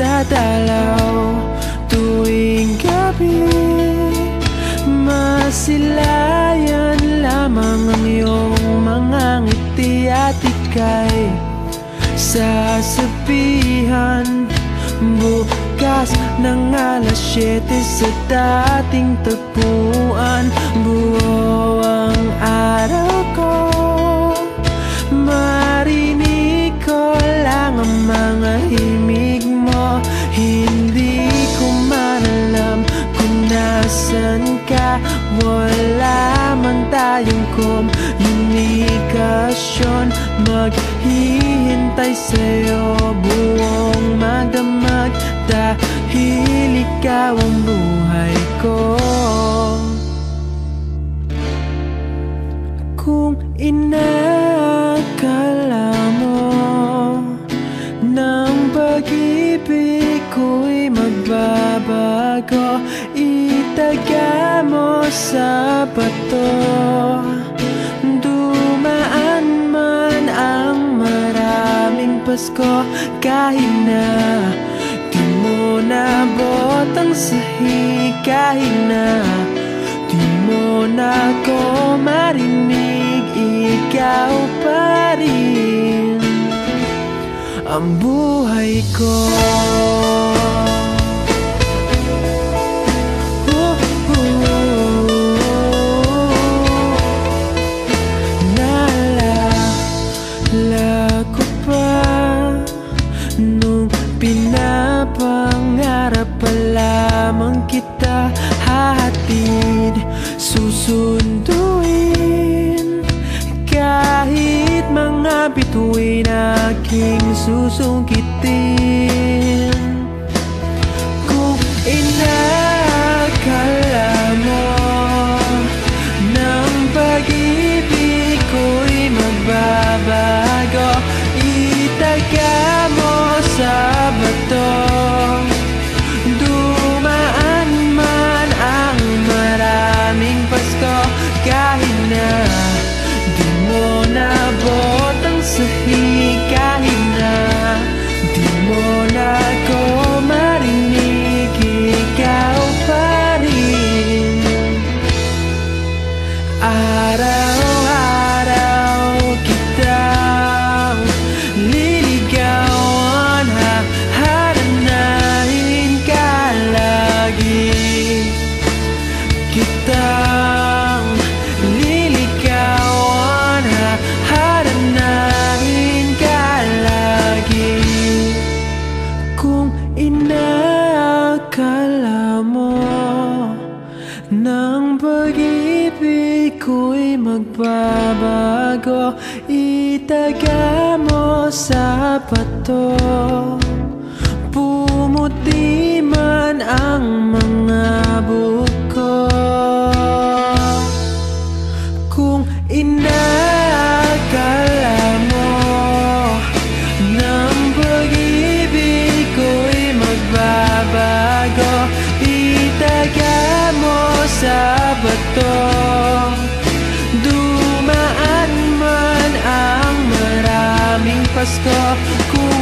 dadalaw tuwing gabi. Masilayan lamang ang iyong mga ngiti at ika'y sasabihan bukas ng alas 7 sa dating tagpuan. Buo ang araw ko, marinig ko lang ang mga himig mo. Hindi ko man alam kung nasan ka, wala man tayong komunikasyon. Maghihintay sa'yo buong magdamag, dahil ikaw ang buhay ko. Kung inakala mo ng pag-ibig ko'y magbabago, itaga mo sa bato. Dumaan man ang maraming Pasko, kahit na di mo nabot ang sahig, kahit na di mo na ko marinig, ikaw pa rin ang buhay ko. Naalala ko pa nung pinapangarap pa lamang kita, hatid susunduin kahit mga bituin aking susungkitin. Kung inakala mo ng pag-ibig ko'y magbabago, itaga mo sa bato. Dumaan man ang maraming Pasko, kahit na di mo nabot ang sahig, kahit na di mo na ko marinig, ikaw pa rin. Araw-araw kitang liligawan, haharanahin ka lagi. Kitang liligawan, haharanahin ka lagi. Kung inakala mo ng pag-ibig ko'y magbabago, itaga mo sa bato. Pumuti man ang mga buko. Kung inakala mo ng pag-ibig ko'y magbabago, itaga mo sa bato. Dumaan man ang maraming Pasko, kung